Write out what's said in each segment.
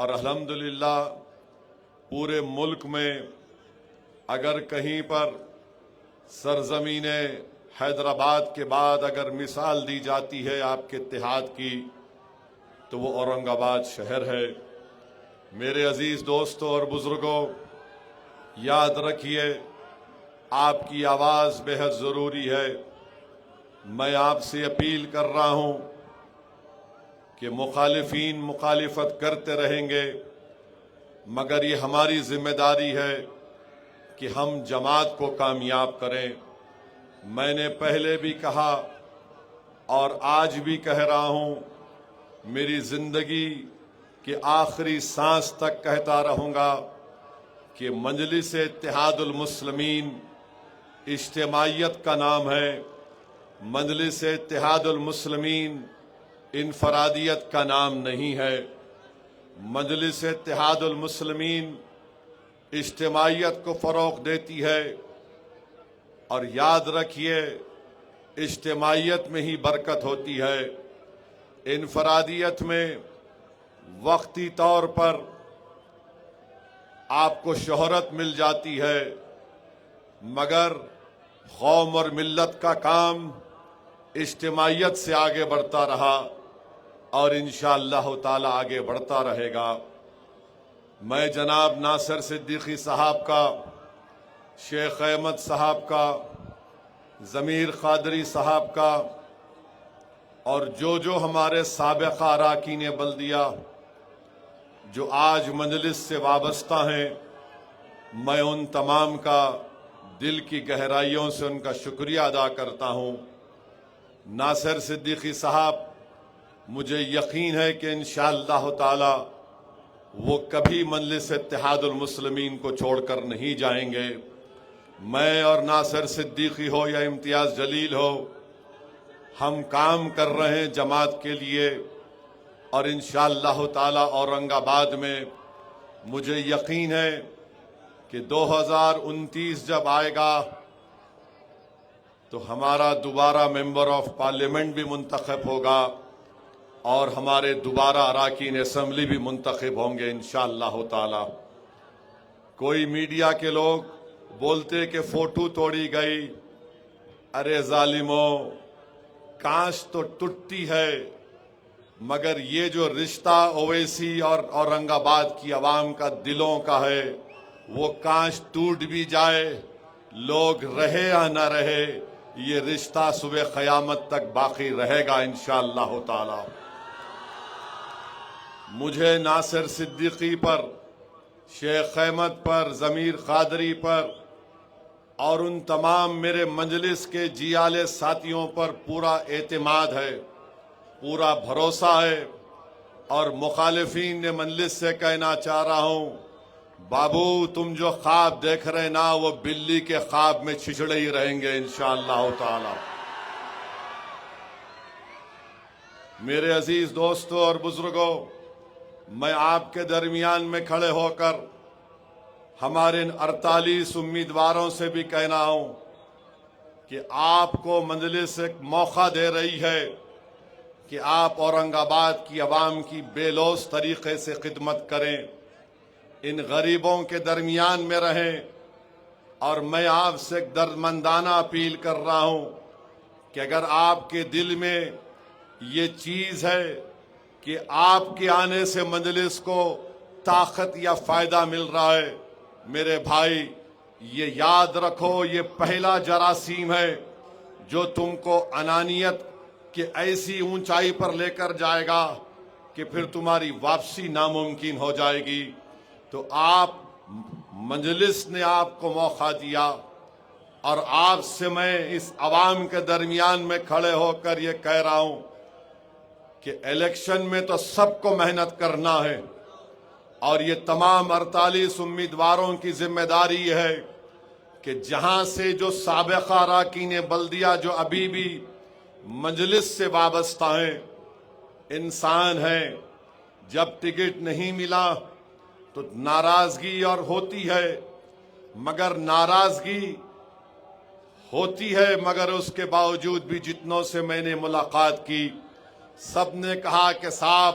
اور الحمدللہ پورے ملک میں اگر کہیں پر سرزمین حیدرآباد کے بعد اگر مثال دی جاتی ہے آپ کے اتحاد کی تو وہ اورنگ آباد شہر ہے۔ میرے عزیز دوستوں اور بزرگوں، یاد رکھیے آپ کی آواز بے حد ضروری ہے۔ میں آپ سے اپیل کر رہا ہوں کہ مخالفین مخالفت کرتے رہیں گے، مگر یہ ہماری ذمہ داری ہے کہ ہم جماعت کو کامیاب کریں۔ میں نے پہلے بھی کہا اور آج بھی کہہ رہا ہوں، میری زندگی کے آخری سانس تک کہتا رہوں گا کہ مجلس اتحاد المسلمین اجتماعیت کا نام ہے۔ مجلس اتحاد المسلمین انفرادیت کا نام نہیں ہے۔ مجلس اتحاد المسلمین اجتماعیت کو فروغ دیتی ہے، اور یاد رکھیے اجتماعیت میں ہی برکت ہوتی ہے۔ انفرادیت میں وقتی طور پر آپ کو شہرت مل جاتی ہے، مگر قوم اور ملت کا کام اجتماعیت سے آگے بڑھتا رہا اور انشاءاللہ تعالی آگے بڑھتا رہے گا۔ میں جناب ناصر صدیقی صاحب کا، شیخ احمد صاحب کا، ضمیر قادری صاحب کا اور جو ہمارے سابقہ اراکین بلدیہ جو آج مجلس سے وابستہ ہیں، میں ان تمام کا دل کی گہرائیوں سے ان کا شکریہ ادا کرتا ہوں۔ ناصر صدیقی صاحب، مجھے یقین ہے کہ انشاءاللہ تعالی وہ کبھی مجلس اتحاد المسلمین کو چھوڑ کر نہیں جائیں گے۔ میں اور ناصر صدیقی ہو یا امتیاز جلیل ہو، ہم کام کر رہے ہیں جماعت کے لیے، اور انشاءاللہ تعالی اورنگ آباد میں مجھے یقین ہے کہ 2029 جب آئے گا تو ہمارا دوبارہ ممبر آف پارلیمنٹ بھی منتخب ہوگا اور ہمارے دوبارہ اراکین اسمبلی بھی منتخب ہوں گے انشاءاللہ تعالی۔ کوئی میڈیا کے لوگ بولتے کہ فوٹو توڑی گئی، ارے ظالموں، کانچ تو ٹوٹتی ہے، مگر یہ جو رشتہ اویسی اور اورنگ آباد کی عوام کا دلوں کا ہے، وہ کانچ ٹوٹ بھی جائے، لوگ رہے یا نہ رہے، یہ رشتہ صبح قیامت تک باقی رہے گا انشاءاللہ تعالی۔ مجھے ناصر صدیقی پر، شیخ احمد پر، ضمیر قادری پر اور ان تمام میرے مجلس کے جیالے ساتھیوں پر پورا اعتماد ہے، پورا بھروسہ ہے، اور مخالفین نے مجلس سے کہنا چاہ رہا ہوں، بابو تم جو خواب دیکھ رہے نا وہ بلی کے خواب میں چھچڑے ہی رہیں گے انشاءاللہ تعالی۔ میرے عزیز دوستوں اور بزرگوں، میں آپ کے درمیان میں کھڑے ہو کر ہمارے ان 48 امیدواروں سے بھی کہنا ہوں کہ آپ کو مجلس ایک موقع دے رہی ہے کہ آپ اورنگ آباد کی عوام کی بے لوث طریقے سے خدمت کریں، ان غریبوں کے درمیان میں رہیں، اور میں آپ سے ایک دردمندانہ اپیل کر رہا ہوں کہ اگر آپ کے دل میں یہ چیز ہے کہ آپ کے آنے سے مجلس کو طاقت یا فائدہ مل رہا ہے، میرے بھائی یہ یاد رکھو، یہ پہلا جراثیم ہے جو تم کو انانیت کے ایسی اونچائی پر لے کر جائے گا کہ پھر تمہاری واپسی ناممکن ہو جائے گی۔ تو آپ، مجلس نے آپ کو موقع دیا، اور آپ سے میں اس عوام کے درمیان میں کھڑے ہو کر یہ کہہ رہا ہوں کہ الیکشن میں تو سب کو محنت کرنا ہے، اور یہ تمام 48 امیدواروں کی ذمہ داری ہے کہ جہاں سے جو سابقہ اراکین بلدیہ جو ابھی بھی مجلس سے وابستہ ہیں، انسان ہیں، جب ٹکٹ نہیں ملا تو ناراضگی اور ہوتی ہے، مگر ناراضگی ہوتی ہے، مگر اس کے باوجود بھی جتنوں سے میں نے ملاقات کی، سب نے کہا کہ صاحب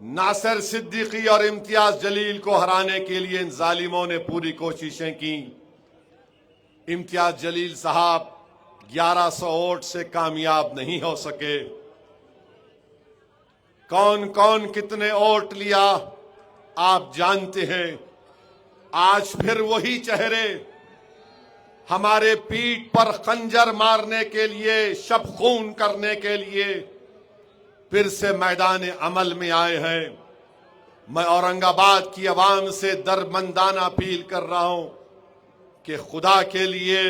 ناصر صدیقی اور امتیاز جلیل کو ہرانے کے لیے ان ظالموں نے پوری کوششیں کی۔ امتیاز جلیل صاحب 1100 ووٹ سے کامیاب نہیں ہو سکے۔ کون کون کتنے ووٹ لیا آپ جانتے ہیں۔ آج پھر وہی چہرے ہمارے پیٹھ پر خنجر مارنے کے لیے، شب خون کرنے کے لیے پھر سے میدان عمل میں آئے ہیں۔ میں اورنگ آباد کی عوام سے درمندانہ اپیل کر رہا ہوں کہ خدا کے لیے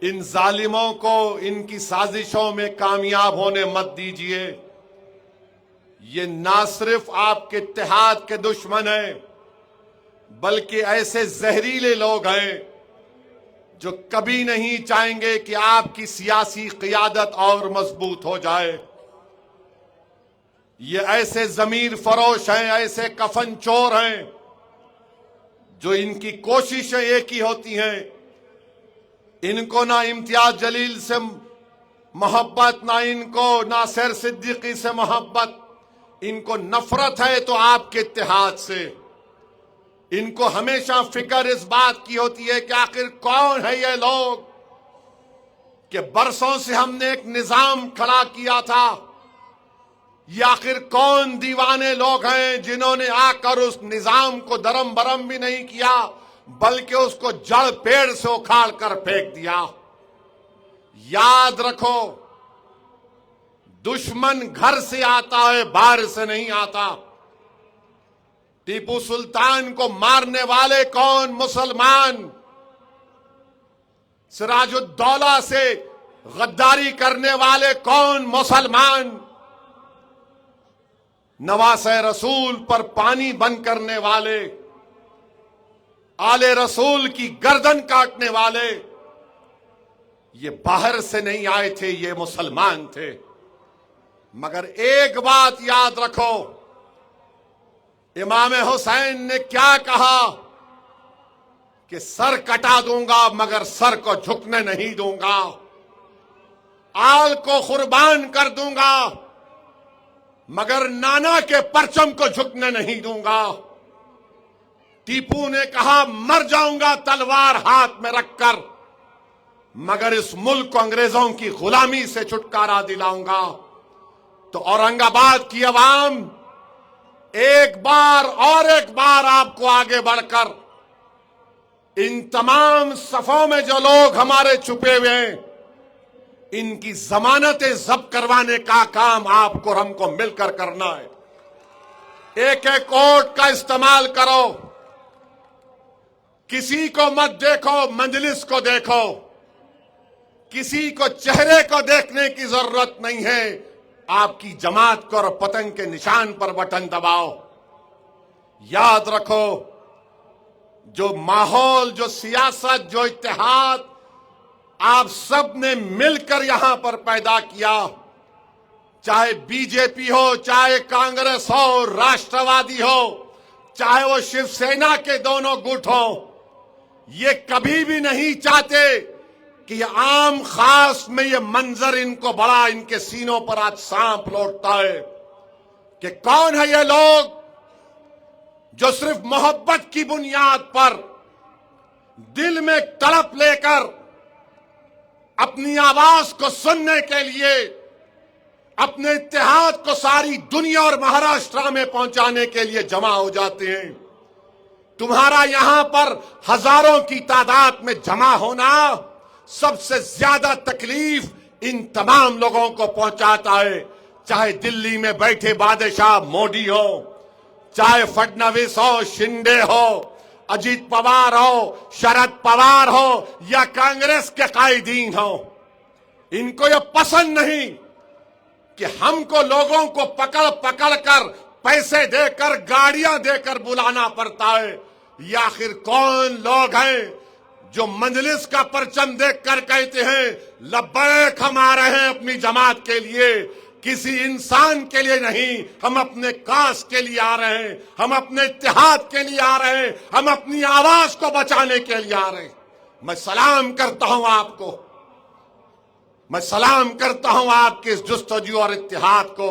ان ظالموں کو ان کی سازشوں میں کامیاب ہونے مت دیجیے۔ یہ نہ صرف آپ کے اتحاد کے دشمن ہیں بلکہ ایسے زہریلے لوگ ہیں جو کبھی نہیں چاہیں گے کہ آپ کی سیاسی قیادت اور مضبوط ہو جائے۔ یہ ایسے ضمیر فروش ہیں، ایسے کفن چور ہیں جو ان کی کوششیں ایک ہی ہوتی ہیں، ان کو نہ امتیاز جلیل سے محبت، نہ ان کو ناصر صدیقی سے محبت، ان کو نفرت ہے تو آپ کے اتحاد سے۔ ان کو ہمیشہ فکر اس بات کی ہوتی ہے کہ آخر کون ہے یہ لوگ کہ برسوں سے ہم نے ایک نظام کھڑا کیا تھا، یہ آخر کون دیوانے لوگ ہیں جنہوں نے آ کر اس نظام کو درم برم بھی نہیں کیا بلکہ اس کو جڑ پیڑ سے اکھاڑ کر پھینک دیا۔ یاد رکھو، دشمن گھر سے آتا ہے، باہر سے نہیں آتا۔ ٹیپو سلطان کو مارنے والے کون؟ مسلمان۔ سراج الدولہ سے غداری کرنے والے کون؟ مسلمان۔ نواسہ رسول پر پانی بند کرنے والے، آل رسول کی گردن کاٹنے والے، یہ باہر سے نہیں آئے تھے، یہ مسلمان تھے۔ مگر ایک بات یاد رکھو، امام حسین نے کیا کہا کہ سر کٹا دوں گا مگر سر کو جھکنے نہیں دوں گا، آل کو قربان کر دوں گا مگر نانا کے پرچم کو جھکنے نہیں دوں گا۔ ٹیپو نے کہا مر جاؤں گا تلوار ہاتھ میں رکھ کر مگر اس ملک کو انگریزوں کی غلامی سے چھٹکارا دلاؤں گا۔ تو اورنگ آباد کی عوام ایک بار اور ایک بار آپ کو آگے بڑھ کر ان تمام صفوں میں جو لوگ ہمارے چھپے ہوئے ہیں ان کی ضمانتیں ضبط کروانے کا کام آپ کو اور ہم کو مل کر کرنا ہے۔ ایک ایک ووٹ کا استعمال کرو، کسی کو مت دیکھو، مجلس کو دیکھو، کسی کو چہرے کو دیکھنے کی ضرورت نہیں ہے، آپ کی جماعت کو اور پتنگ کے نشان پر بٹن دباؤ۔ یاد رکھو، جو ماحول، جو سیاست، جو اتحاد آپ سب نے مل کر یہاں پر پیدا کیا، چاہے بی جے پی ہو، چاہے کانگریس ہو، راشٹروادی ہو، چاہے وہ شیو سینا کے دونوں گٹ ہوں، یہ کبھی بھی نہیں چاہتے کہ یہ عام خاص میں یہ منظر ان کو بڑا، ان کے سینوں پر آج سانپ لوٹتا ہے کہ کون ہے یہ لوگ جو صرف محبت کی بنیاد پر دل میں تڑپ لے کر اپنی آواز کو سننے کے لیے اپنے اتحاد کو ساری دنیا اور مہاراشٹر میں پہنچانے کے لیے جمع ہو جاتے ہیں۔ تمہارا یہاں پر ہزاروں کی تعداد میں جمع ہونا سب سے زیادہ تکلیف ان تمام لوگوں کو پہنچاتا ہے، چاہے دلی میں بیٹھے بادشاہ مودی ہو، چاہے فڈنویس ہو، شنڈے ہو، اجیت پوار ہو، شرد پوار ہو یا کانگریس کے قائدین ہو۔ ان کو یہ پسند نہیں کہ ہم کو لوگوں کو پکڑ پکڑ کر پیسے دے کر گاڑیاں دے کر بلانا پڑتا ہے۔ یہ آخر کون لوگ ہیں جو مجلس کا پرچم دیکھ کر کہتے ہیں لبیک ہم آ رہے ہیں اپنی جماعت کے لیے، کسی انسان کے لیے نہیں، ہم اپنے کاس کے لیے آ رہے ہیں، ہم اپنے اتحاد کے لیے آ رہے ہیں، ہم اپنی آواز کو بچانے کے لیے آ رہے ہیں۔ میں سلام کرتا ہوں آپ کو، میں سلام کرتا ہوں آپ کے اس جستجو اور اتحاد کو۔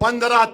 15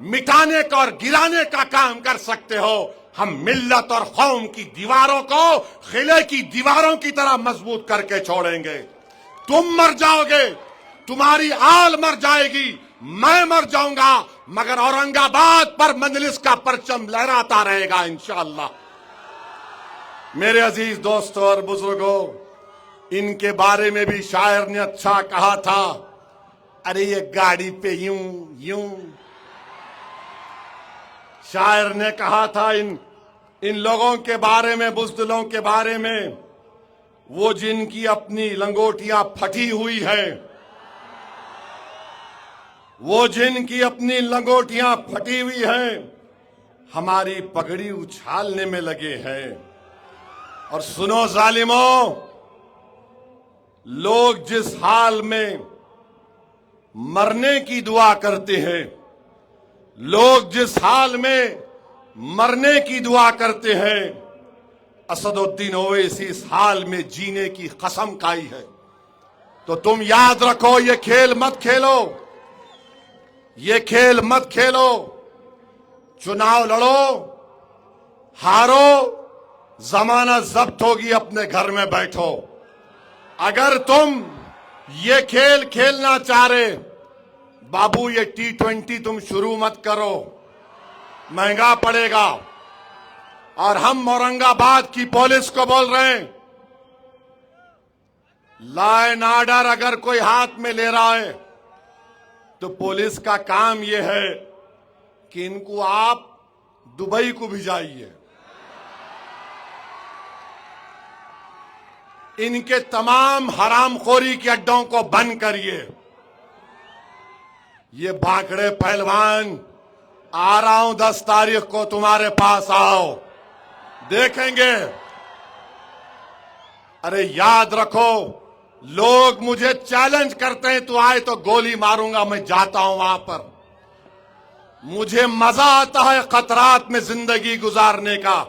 مٹانے کا اور گرانے کا کام کر سکتے ہو، ہم ملت اور قوم کی دیواروں کو قلعے کی دیواروں کی طرح مضبوط کر کے چھوڑیں گے۔ تم مر جاؤ گے، تمہاری آل مر جائے گی، میں مر جاؤں گا، مگر اورنگ آباد پر مجلس کا پرچم لہراتا رہے گا انشاءاللہ۔ میرے عزیز دوستوں اور بزرگوں، ان کے بارے میں بھی شاعر نے اچھا کہا تھا، ارے یہ گاڑی پہ یوں یوں۔ شاعر نے کہا تھا ان لوگوں کے بارے میں، بزدلوں کے بارے میں، وہ جن کی اپنی لنگوٹیاں پھٹی ہوئی ہیں، وہ جن کی اپنی لنگوٹیاں پھٹی ہوئی ہیں، ہماری پگڑی اچھالنے میں لگے ہیں۔ اور سنو ظالموں، لوگ جس حال میں مرنے کی دعا کرتے ہیں، لوگ جس حال میں مرنے کی دعا کرتے ہیں، اسد الدین اویسی اس حال میں جینے کی قسم کھائی ہے۔ تو تم یاد رکھو، یہ کھیل مت کھیلو، یہ کھیل مت کھیلو۔ چناؤ لڑو، ہارو، ضمانت ضبط ہوگی، اپنے گھر میں بیٹھو۔ اگر تم یہ کھیل کھیلنا چاہ رہے، بابو یہ T20 تم شروع مت کرو، مہنگا پڑے گا۔ اور ہم اورنگ آباد کی پولیس کو بول رہے ہیں، لا اینڈ آرڈر اگر کوئی ہاتھ میں لے رہا ہے تو پولیس کا کام یہ ہے کہ ان کو آپ دبئی کو بھیجائیے، ان کے تمام حرام خوری کے اڈوں کو بند کریے۔ یہ بھاکڑے پہلوان، آ رہا ہوں 10 تاریخ کو تمہارے پاس، آؤ دیکھیں گے۔ ارے یاد رکھو، لوگ مجھے چیلنج کرتے ہیں، تو آئے تو گولی ماروں گا، میں جاتا ہوں وہاں پر۔ مجھے مزہ آتا ہے خطرات میں زندگی گزارنے کا،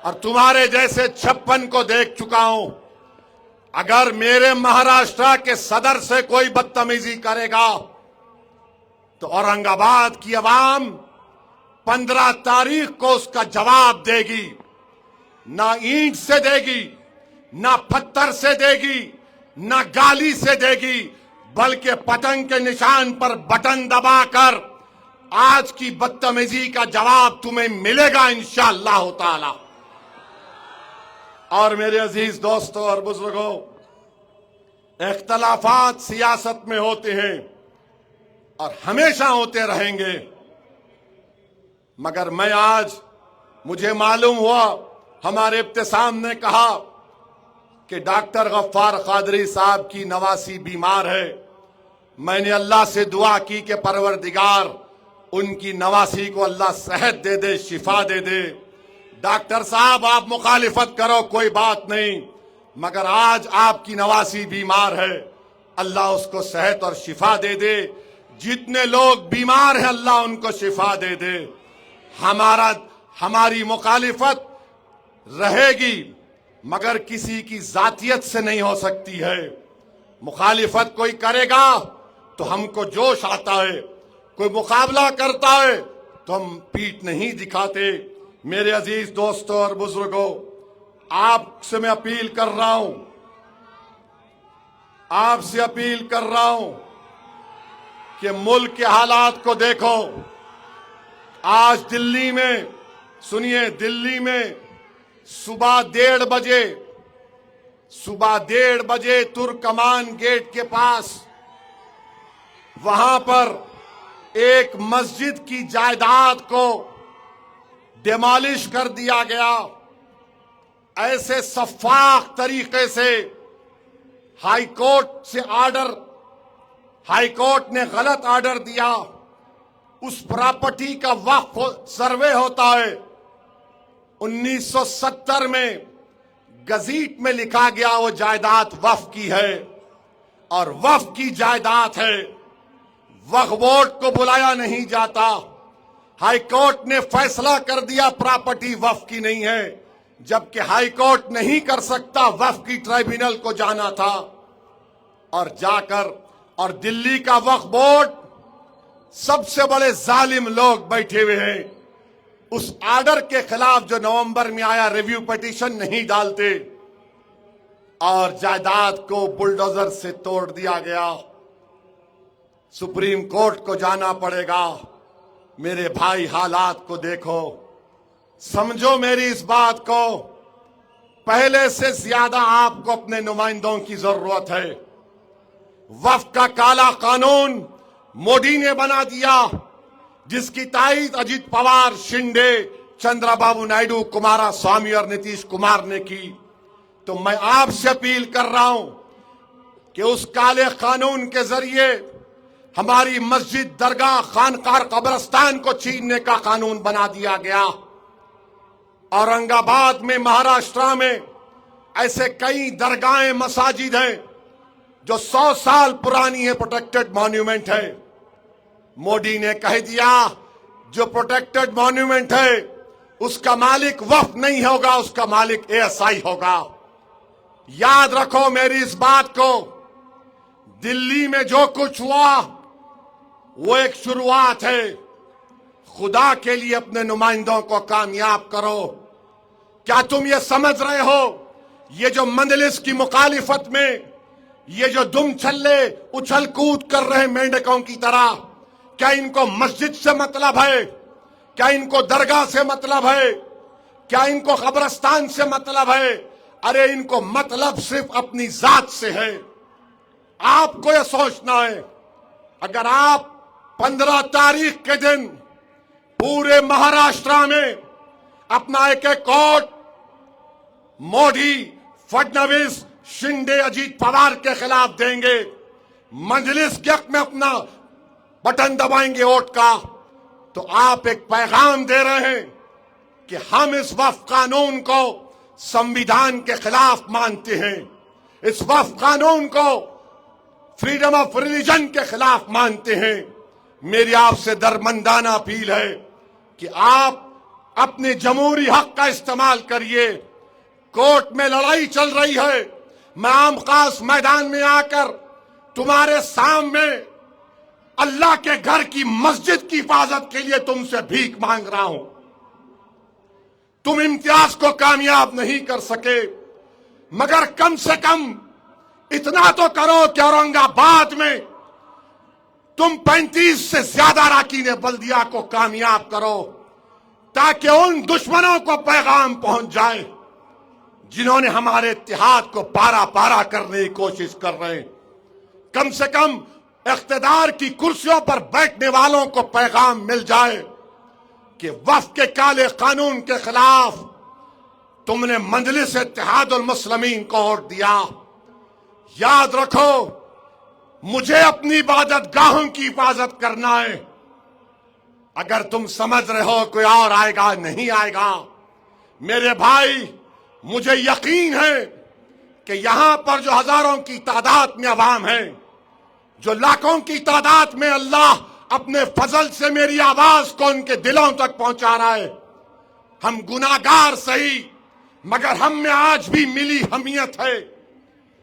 اور تمہارے جیسے 56 کو دیکھ چکا ہوں۔ اگر میرے مہاراشٹر کے صدر سے کوئی بدتمیزی کرے گا تو اورنگ آباد کی عوام 15 تاریخ کو اس کا جواب دے گی۔ نہ اینٹ سے دے گی، نہ پتھر سے دے گی، نہ گالی سے دے گی، بلکہ پتنگ کے نشان پر بٹن دبا کر آج کی بدتمیزی کا جواب تمہیں ملے گا انشاءاللہ تعالی۔ اور میرے عزیز دوستوں اور بزرگوں، اختلافات سیاست میں ہوتے ہیں اور ہمیشہ ہوتے رہیں گے، مگر مجھے معلوم ہوا، ہمارے ابتسام نے کہا کہ ڈاکٹر غفار قادری صاحب کی نواسی بیمار ہے۔ میں نے اللہ سے دعا کی کہ پروردگار ان کی نواسی کو اللہ صحت دے دے، شفا دے دے۔ ڈاکٹر صاحب آپ مخالفت کرو، کوئی بات نہیں، مگر آج آپ کی نواسی بیمار ہے، اللہ اس کو صحت اور شفا دے دے۔ جتنے لوگ بیمار ہیں اللہ ان کو شفا دے دے۔ ہماری مخالفت رہے گی، مگر کسی کی ذاتیت سے نہیں ہو سکتی ہے۔ مخالفت کوئی کرے گا تو ہم کو جوش آتا ہے، کوئی مقابلہ کرتا ہے تو ہم پیٹھ نہیں دکھاتے۔ میرے عزیز دوستوں اور بزرگوں، آپ سے میں اپیل کر رہا ہوں، آپ سے اپیل کر رہا ہوں کہ ملک کے حالات کو دیکھو۔ آج دلی میں، سنیے، دلی میں صبح 1:30 بجے ترکمان گیٹ کے پاس، وہاں پر ایک مسجد کی جائیداد کو ڈیمالش کر دیا گیا۔ ایسے شفاف طریقے سے ہائی کورٹ نے غلط آرڈر دیا۔ اس پراپرٹی کا وقف سروے ہوتا ہے، 1970 میں گزیٹ میں لکھا گیا وہ جائیداد وقف کی ہے، اور وقف کی جائیداد ہے، وقف بورڈ کو بلایا نہیں جاتا۔ ہائی کورٹ نے فیصلہ کر دیا پراپرٹی وقف کی نہیں ہے، جبکہ ہائی کورٹ نہیں کر سکتا، وقف کی ٹرائبونل کو جانا تھا، اور جا کر اور دلی کا وقف بورڈ سب سے بڑے ظالم لوگ بیٹھے ہوئے ہیں. اس آرڈر کے خلاف جو نومبر میں آیا ریویو پٹیشن نہیں ڈالتے اور جائیداد کو بلڈوزر سے توڑ دیا گیا. سپریم کورٹ کو جانا پڑے گا. میرے بھائی حالات کو دیکھو, سمجھو میری اس بات کو. پہلے سے زیادہ آپ کو اپنے نمائندوں کی ضرورت ہے. وفد کا کالا قانون مودی نے بنا دیا, جس کی تائید اجیت پوار, شنڈے, چندرا بابو نائیڈو, کمارا سوامی اور نتیش کمار نے کی. تو میں آپ سے اپیل کر رہا ہوں کہ اس کالے قانون کے ذریعے ہماری مسجد, درگاہ, خانقاہ, قبرستان کو چھیننے کا قانون بنا دیا گیا. اورنگ آباد میں, مہاراشٹرا میں ایسے کئی درگاہیں, مساجد ہیں جو 100 سال پرانی ہے, پروٹیکٹڈ مانیومنٹ ہے. مودی نے کہہ دیا جو پروٹیکٹڈ مانیومنٹ ہے اس کا مالک وقف نہیں ہوگا, اس کا مالک ASI ہوگا. یاد رکھو میری اس بات کو. دلی میں جو کچھ ہوا وہ ایک شروعات ہے. خدا کے لیے اپنے نمائندوں کو کامیاب کرو. کیا تم یہ سمجھ رہے ہو یہ جو مجلس کی مخالفت میں یہ جو دم چھلے اچھل کود کر رہے مینڈکوں کی طرح, کیا ان کو مسجد سے مطلب ہے؟ کیا ان کو درگاہ سے مطلب ہے؟ کیا ان کو قبرستان سے مطلب ہے؟ ارے ان کو مطلب صرف اپنی ذات سے ہے. آپ کو یہ سوچنا ہے, اگر آپ 15 تاریخ کے دن پورے مہاراشٹرا میں اپنا ایک کوٹ مودی, فڈنویس, شنڈے, اجیت پوار کے خلاف دیں گے, مجلس کے حق میں اپنا بٹن دبائیں گے ووٹ کا, تو آپ ایک پیغام دے رہے ہیں کہ ہم اس وفد قانون کو سمویدھان کے خلاف مانتے ہیں. اس وفد قانون کو فریڈم آف ریلیجن کے خلاف مانتے ہیں. میری آپ سے درمندانہ اپیل ہے کہ آپ اپنے جمہوری حق کا استعمال کریے. کورٹ میں لڑائی چل رہی ہے, میں عام خاص میدان میں آ کر تمہارے سامنے اللہ کے گھر کی مسجد کی حفاظت کے لیے تم سے بھیک مانگ رہا ہوں. تم امتیاز کو کامیاب نہیں کر سکے, مگر کم سے کم اتنا تو کرو کہ اورنگ آباد میں تم 35 سے زیادہ اراکین بلدیہ کو کامیاب کرو, تاکہ ان دشمنوں کو پیغام پہنچ جائے جنہوں نے ہمارے اتحاد کو پارا پارا کرنے کی کوشش کر رہے ہیں. کم سے کم اقتدار کی کرسیوں پر بیٹھنے والوں کو پیغام مل جائے کہ وفد کے کالے قانون کے خلاف تم نے مجلس اتحاد المسلمین کو ووٹ دیا. یاد رکھو, مجھے اپنی عبادت گاہوں کی حفاظت کرنا ہے. اگر تم سمجھ رہے ہو کوئی اور آئے گا, نہیں آئے گا. میرے بھائی, مجھے یقین ہے کہ یہاں پر جو ہزاروں کی تعداد میں عوام ہے, جو لاکھوں کی تعداد میں اللہ اپنے فضل سے میری آواز کو ان کے دلوں تک پہنچا رہا ہے. ہم گناہگار صحیح, مگر ہم میں آج بھی ملی حمیت ہے.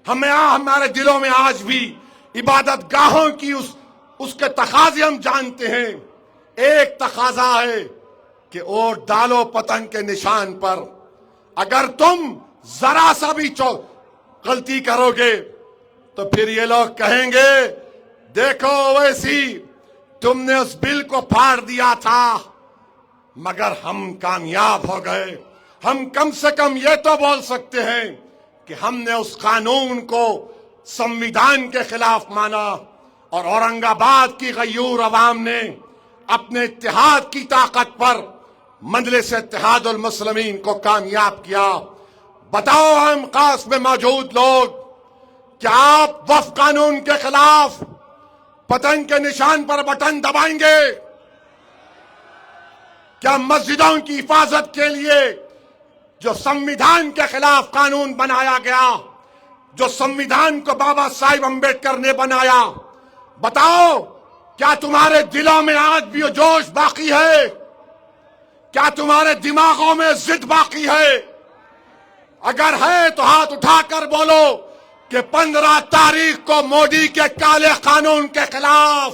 ہمارے دلوں میں آج بھی عبادت گاہوں کی اس کے تقاضے ہم جانتے ہیں. ایک تقاضا ہے کہ ووٹ ڈالو پتنگ کے نشان پر. اگر تم ذرا سا بھی غلطی کرو گے تو پھر یہ لوگ کہیں گے دیکھو ویسی تم نے اس بل کو پھاڑ دیا تھا, مگر ہم کامیاب ہو گئے. ہم کم سے کم یہ تو بول سکتے ہیں کہ ہم نے اس قانون کو سمویدھان کے خلاف مانا, اور اورنگ آباد کی غیور عوام نے اپنے اتحاد کی طاقت پر مجلس اتحاد المسلمین کو کامیاب کیا. بتاؤ ہم خاص میں موجود لوگ, کیا آپ وفد قانون کے خلاف پتنگ کے نشان پر بٹن دبائیں گے؟ کیا مسجدوں کی حفاظت کے لیے جو سمویدھان کے خلاف قانون بنایا گیا, جو سمویدھان کو بابا صاحب امبیڈکر نے بنایا, بتاؤ کیا تمہارے دلوں میں آج بھی وہ جوش باقی ہے؟ کیا تمہارے دماغوں میں ضد باقی ہے؟ اگر ہے تو ہاتھ اٹھا کر بولو کہ 15 تاریخ کو مودی کے کالے قانون کے خلاف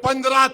15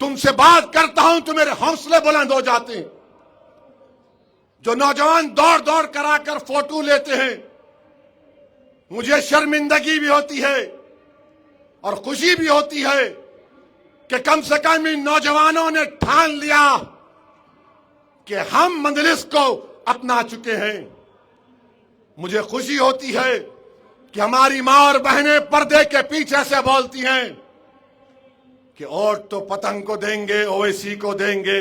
تم سے بات کرتا ہوں تو میرے حوصلے بلند ہو جاتے ہیں. جو نوجوان دوڑ دوڑ کرا کر فوٹو لیتے ہیں, مجھے شرمندگی بھی ہوتی ہے اور خوشی بھی ہوتی ہے کہ کم سے کم ان نوجوانوں نے ٹھان لیا کہ ہم مجلس کو اپنا چکے ہیں. مجھے خوشی ہوتی ہے کہ ہماری ماں اور بہنیں پردے کے پیچھے سے بولتی ہیں کہ ووٹ تو پتنگ کو دیں گے, اویسی کو دیں گے.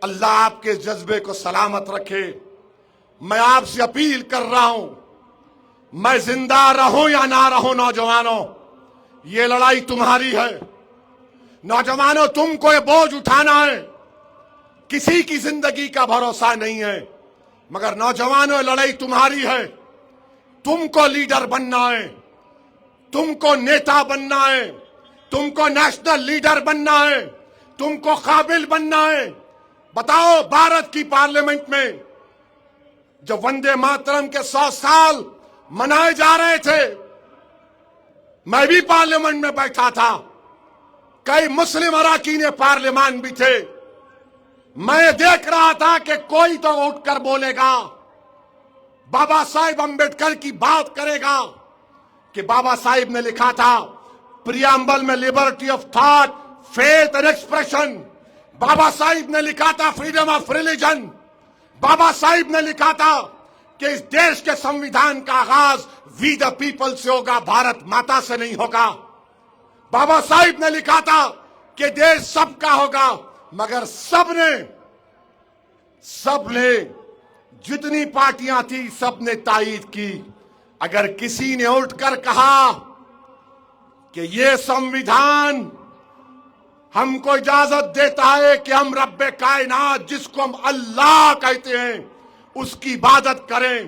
اللہ آپ کے جذبے کو سلامت رکھے. میں آپ سے اپیل کر رہا ہوں, میں زندہ رہوں یا نہ رہوں نوجوانوں, یہ لڑائی تمہاری ہے. نوجوانوں, تم کو یہ بوجھ اٹھانا ہے. کسی کی زندگی کا بھروسہ نہیں ہے, مگر نوجوانوں لڑائی تمہاری ہے. تم کو لیڈر بننا ہے, تم کو نیتا بننا ہے, تم کو نیشنل لیڈر بننا ہے, تم کو قابل بننا ہے. بتاؤ, بھارت کی پارلیمنٹ میں جب وندے ماترم کے 100 سال منائے جا رہے تھے, میں بھی پارلیمنٹ میں بیٹھا تھا, کئی مسلم اراکین پارلیمان بھی تھے. میں دیکھ رہا تھا کہ کوئی تو اٹھ کر بولے گا, بابا صاحب امبیڈکر کی بات کرے گا کہ بابا صاحب نے لکھا تھا پریامبل میں Liberty of thought, faith and expression. بابا صاحب نے لکھا تھا فریڈم آف ریلیجن. بابا صاحب نے لکھا تھا کہ اس دیش کے سمویدھان کا آغاز وی دا پیپل سے ہوگا, بھارت ماتا سے نہیں ہوگا. بابا صاحب نے لکھا تھا کہ دیش سب کا ہوگا, مگر سب نے جتنی پارٹیاں تھی سب نے تائید کی. اگر کسی نے اٹھ کر کہا کہ یہ سمویدھان ہم کو اجازت دیتا ہے کہ ہم رب کائنات, جس کو ہم اللہ کہتے ہیں, اس کی عبادت کریں,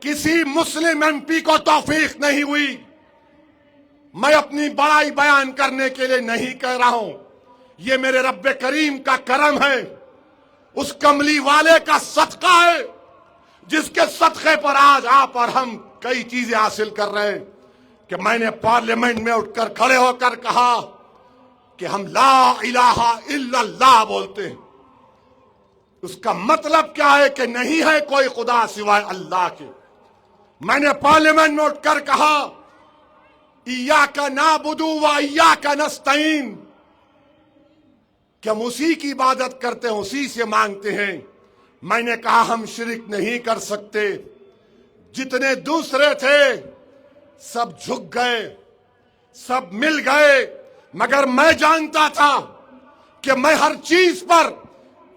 کسی مسلم ایم پی کو توفیق نہیں ہوئی. میں اپنی بڑائی بیان کرنے کے لیے نہیں کہہ رہا ہوں, یہ میرے رب کریم کا کرم ہے, اس کملی والے کا صدقہ ہے جس کے صدقے پر آج آپ اور ہم کئی چیزیں حاصل کر رہے ہیں. کہ میں نے پارلیمنٹ میں اٹھ کر کھڑے ہو کر کہا کہ ہم لا الہ الا اللہ بولتے ہیں. اس کا مطلب کیا ہے کہ نہیں ہے کوئی خدا سوائے اللہ کے. میں نے پارلیمنٹ میں اٹھ کر کہا ایاک نعبد و ایاک نستعین, کہ ہم اسی کی عبادت کرتے ہیں, اسی سے مانگتے ہیں. میں نے کہا ہم شرک نہیں کر سکتے. جتنے دوسرے تھے سب جھک گئے, سب مل گئے, مگر میں جانتا تھا کہ میں ہر چیز پر,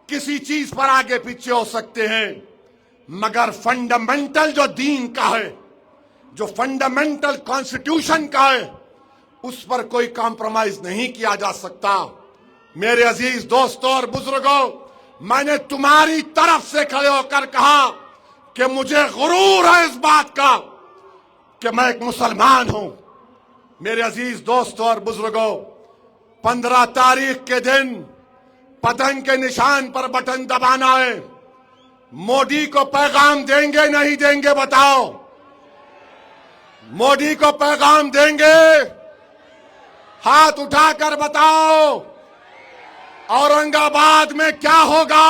کسی چیز پر آگے پیچھے ہو سکتے ہیں, مگر فنڈامنٹل جو دین کا ہے, جو فنڈامنٹل کانسٹیٹیوشن کا ہے, اس پر کوئی کمپرومائز نہیں کیا جا سکتا. میرے عزیز دوستوں اور بزرگوں, میں نے تمہاری طرف سے کھڑے ہو کر کہا کہ مجھے غرور ہے اس بات کا کہ میں ایک مسلمان ہوں. میرے عزیز دوستوں اور بزرگوں, 15 تاریخ کے دن پتنگ کے نشان پر بٹن دبانا ہے. مودی کو پیغام دیں گے نہیں دیں گے بتاؤ؟ مودی کو پیغام دیں گے؟ ہاتھ اٹھا کر بتاؤ. اورنگ آباد میں کیا ہوگا؟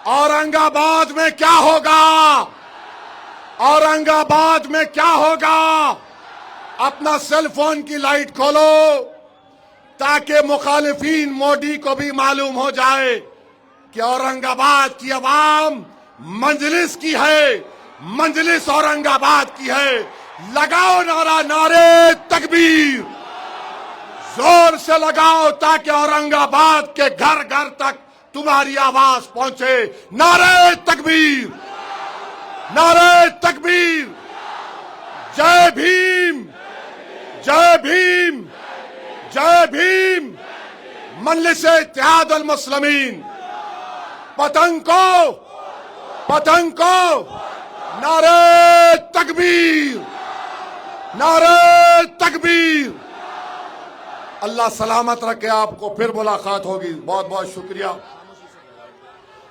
اورنگ آباد میں کیا ہوگا؟ اورنگ آباد میں کیا ہوگا؟ اپنا سیل فون کی لائٹ کھولو تاکہ مخالفین مودی کو بھی معلوم ہو جائے کہ اورنگ آباد کی عوام مجلس کی ہے, مجلس اورنگ آباد کی ہے. لگاؤ نعرہ, نعرے تکبیر, زور سے لگاؤ تاکہ اورنگ آباد کے گھر گھر تک تمہاری آواز پہنچے. نعرے تکبیر, نعرے تکبیر, جے بھیم, جے بھیم, جے بھیم. مجلس اتحاد المسلمین, پتنگ کو, پتنگ کو, نعرے تکبیر, نعرے تکبیر. اللہ سلامت رکھے آپ کو, پھر ملاقات ہوگی. بہت بہت شکریہ.